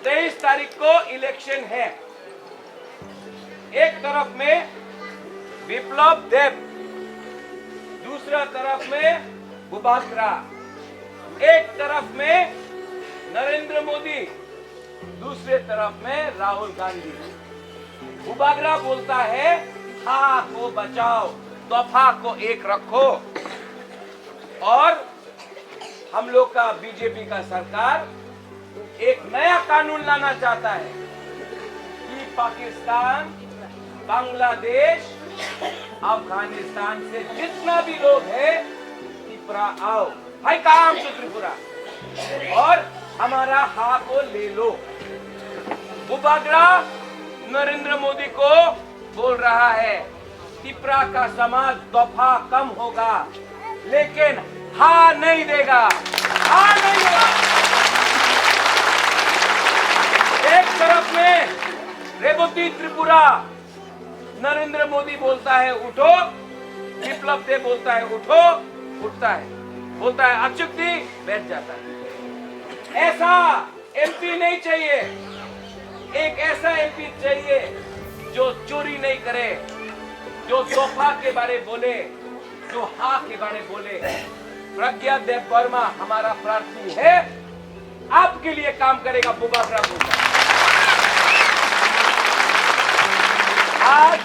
23 तारीख को इलेक्शन है। एक तरफ में विप्लव देव, दूसरा तरफ में बुबागरा, एक तरफ में नरेंद्र मोदी, दूसरे तरफ में राहुल गांधी। बुबागरा बोलता है हा को बचाओ, दफा को एक रखो, और हम लोग का बीजेपी का सरकार एक नया कानून लाना चाहता है कि पाकिस्तान, बांग्लादेश, अफगानिस्तान से जितना भी लोग है त्रिपुरा आओ, भाई काम तो त्रिपुरा, और हमारा हा को ले लो। बुबागरा नरेंद्र मोदी को बोल रहा है त्रिपुरा का समाज दफा कम होगा, लेकिन हा नहीं देगा, हा नहीं देगा। एक तरफ में रेवती त्रिपुरा, नरेंद्र मोदी बोलता है उठो, विप्लव देव बोलता है उठो, उठता है, बोलता है अचुक्ति, बैठ जाता है। ऐसा एमपी नहीं चाहिए, एक ऐसा एमपी चाहिए जो चोरी नहीं करे, जो तोहफा के बारे बोले, जो हा के बारे बोले। प्रज्ञा देव वर्मा हमारा प्रार्थी है, आपके लिए काम करेगा। बुबागरा बोलता है आज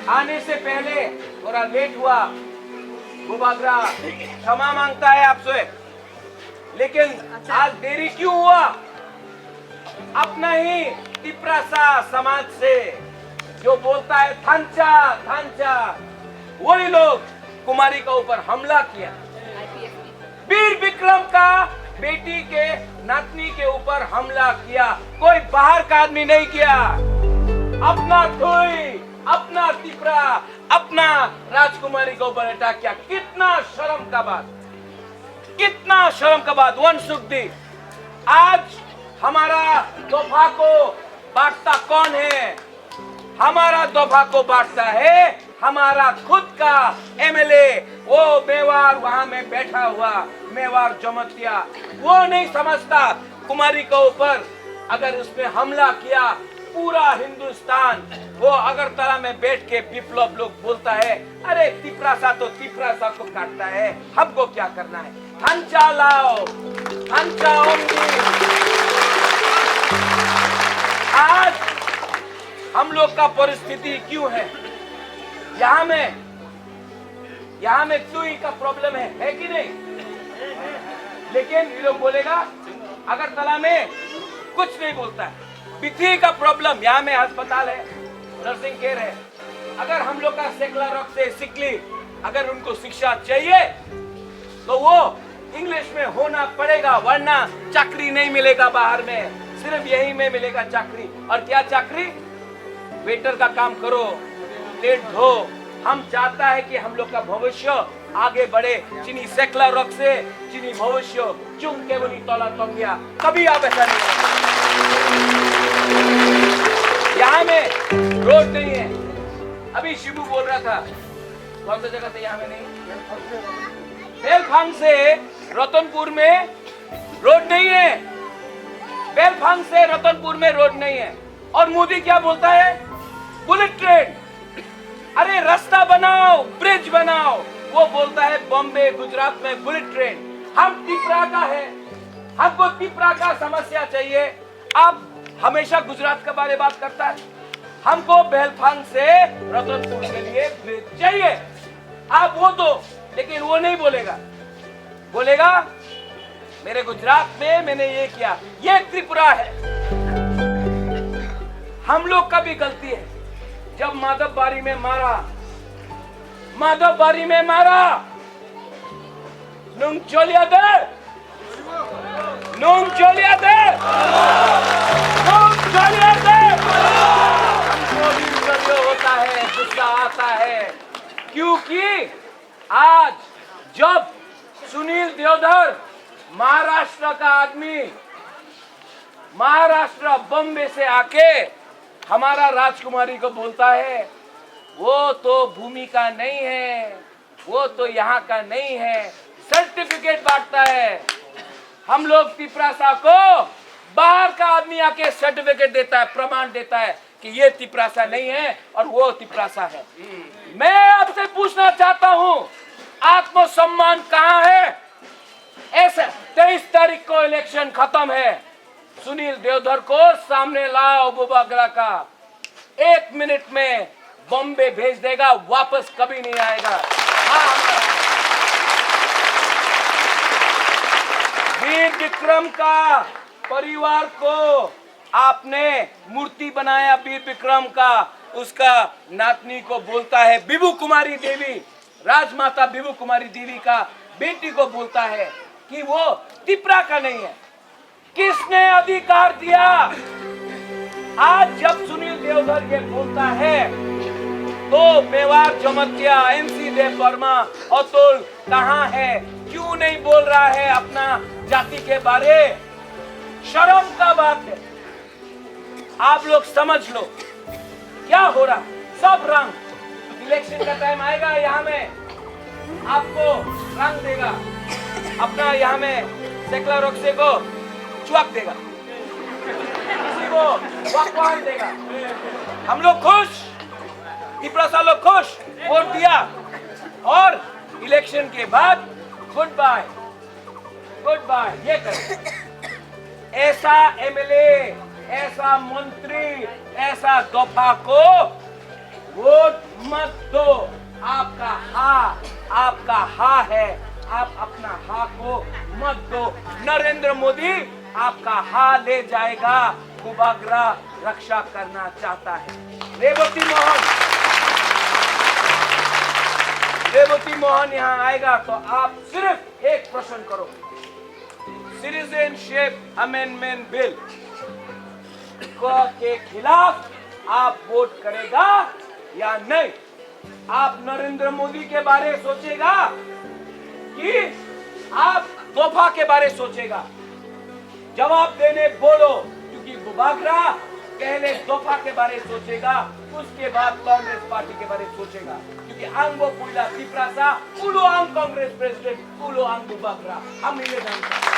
आने से पहले थोड़ा लेट हुआ, बुबागरा क्षमा मांगता है आपसे, लेकिन आज देरी क्यों हुआ? अपना ही तिपरासा समाज से जो बोलता है थांचा थांचा, वही लोग कुमारी का ऊपर हमला किया। वीर विक्रम का बेटी के नातनी के ऊपर हमला किया, कोई बाहर का आदमी नहीं किया। अपना थोई, अपना तिपरा, अपना राजकुमारी के ऊपर अटैक किया। कितना शर्म का बात, कितना शर्म का बात। वन सुखदी, आज हमारा तोहफा को बांटता कौन है? हमारा तोहफा को बांटता है हमारा खुद का एमएलए, वो मेवाड़ वहां में बैठा हुआ मेवाड़ जमतिया। वो नहीं समझता कुमारी के ऊपर अगर उसने हमला किया, पूरा हिंदुस्तान वो अगरतला में बैठ के विप्लव लोग बोलता है अरे तिपरासा तो तिपरासा को काटता है, हमको क्या करना है? थांचा लाओ, थांचा ओंगी। आज हम लोग का परिस्थिति क्यों है? यहाँ में सुई का प्रॉब्लम है कि नहीं? लेकिन ये लोग बोलेगा अगरतला में कुछ नहीं बोलता है। बिथी का प्रॉब्लम, यहाँ में अस्पताल है, नर्सिंग केयर है। अगर हम लोग का सेकुलर रॉक से सिकली, अगर उनको शिक्षा चाहिए तो वो इंग्लिश में होना पड़ेगा, वरना चाकरी नहीं मिलेगा बाहर में, सिर्फ यही में मिलेगा चाकरी। और क्या चाकरी? वेटर का काम करो, प्लेट धो। हम चाहता है कि हम लोग का भविष्य आगे बढ़े। चीनी सेकुलर रॉक से चीनी भविष्य चुंग के बोली तोला तोंग गया, कभी आप ऐसा नहीं। यहाँ में रोड नहीं है। अभी शिबू बोल रहा था, कौन सा जगह था यहाँ में नहीं? बेलफांग से रतनपुर में रोड नहीं है, बेलफांग से रतनपुर में रोड नहीं है। और मोदी क्या बोलता है? Bullet train. अरे रास्ता बनाओ, ब्रिज बनाओ। वो बोलता है बॉम्बे गुजरात में बुलेट ट्रेन। हम तिपरा का है, हमको तिपरा का समस्या चाहिए। आप हमेशा गुजरात के बारे में बात करता है। हमको बेलफांग से रतनपुर के लिए ब्रिज चाहिए। आप वो दो, लेकिन वो नहीं बोलेगा। बोलेगा मेरे गुजरात में मैंने ये किया। ये त्रिपुरा है। हम लोग का भी गलती है। जब माधव बारी में मारा, माधव बारी में मारा, नुंग चोलिया दे, नुंग चोलिया दे, नुंग चोलिया दे। हमको भी होता है, गुस्सा आता है, क्योंकि आज जब सुनील देवधर महाराष्ट्र का आदमी, महाराष्ट्र बॉम्बे से आके हमारा राजकुमारी को बोलता है वो तो भूमि का नहीं है, वो तो यहाँ का नहीं है, सर्टिफिकेट बांटता है। हम लोग तिपरासा को बाहर का आदमी आके सर्टिफिकेट देता है, प्रमाण देता है कि ये तिपरासा नहीं है और वो तिपरासा है। मैं आपसे पूछना चाहता हूं, आत्मसम्मान कहां है? ऐसा 23 तारीख को इलेक्शन खत्म है, सुनील देवधर को सामने लाओ बुबागरा का, 1 मिनट में बॉम्बे भेज देगा, वापस कभी नहीं आएगा। हाँ, वीर विक्रम का परिवार को आपने मूर्ति बनाया, वीर विक्रम का, उसका नातनी को बोलता है बिबू कुमारी देवी, राजमाता बिबू कुमारी देवी का बेटी को बोलता है कि वो तिपरा का नहीं है। किसने अधिकार दिया? आज जब सुनील देवधर ये बोलता है तो मेवाड़ जमतिया, एमसी देव वर्मा, अतुल कहां है? क्यों नहीं बोल रहा है अपना जाति के बारे? शर्म का बात है। आप लोग समझ लो क्या हो रहा। सब रंग इलेक्शन का टाइम आएगा, यहाँ में आपको रंग देगा, अपना यहाँ में सेकला रोक्से को चुआक देगा, किसी को वाकवान देगा। हम लोग खुश, तिपरासा लोग खुश, वोट दिया और इलेक्शन के बाद गुड बाय, गुड बाय ये करें। ऐसा एमएलए, ऐसा मंत्री, ऐसा दफा को वोट मत दो। आपका हा है, आप अपना हा को मत दो। नरेंद्र मोदी आपका हा ले जाएगा, बुबागरा रक्षा करना चाहता है। रेवती मोहन यहाँ आएगा तो आप सिर्फ एक प्रश्न करो, सिटीजनशिप अमेंडमेंट बिल के खिलाफ आप वोट करेगा या नहीं? आप नरेंद्र मोदी के बारे सोचेगा कि आप तोहफा के बारे सोचेगा? जवाब देने बोलो, क्योंकि बुबागरा पहले तोहफा के बारे सोचेगा, उसके बाद कांग्रेस पार्टी के बारे सोचेगा। क्योंकि आंगो पुइला तिपरासा, उलो आंग कांग्रेस प्रेसिडेंट, उलो आंग बुबागरा। हम ये जानते हैं।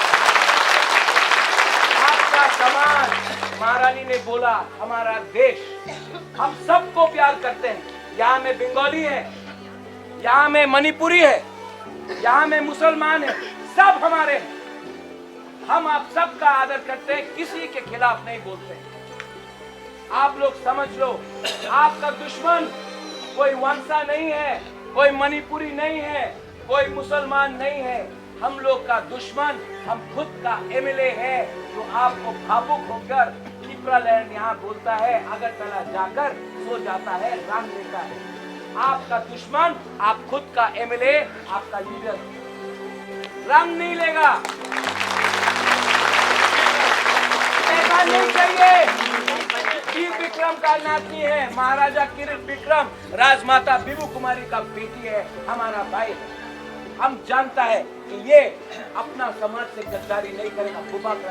आपका समाज, महारानी ने बोला, हमारा देश, हम सबको प्यार करते हैं। यहाँ में बंगाली है, यहाँ में मणिपुरी है, यहाँ में मुसलमान है, सब हमारे हैं। हम आप सबका आदर करते हैं, किसी के खिलाफ नहीं बोलते हैं। आप लोग समझ लो, आपका दुश्मन कोई वंशा नहीं है, कोई मणिपुरी नहीं है, कोई मुसलमान नहीं है। हम लोग का दुश्मन हम खुद का एमएलए है, जो आपको भावुक होकर तिपरालैंड यहाँ बोलता है, अगरतला जाकर सो जाता है, रंग लेता है। आपका दुश्मन आप खुद का एमएलए, आपका लीडर रंग नहीं लेगा। ऐसा नहीं चाहिए। वीर विक्रम का नातनी है, महाराजा किरीट विक्रम, राजमाता बिबू कुमारी का बेटी है, हमारा भाई है। हम जानता है कि ये अपना समाज से गद्दारी नहीं करेगा। बुबागरा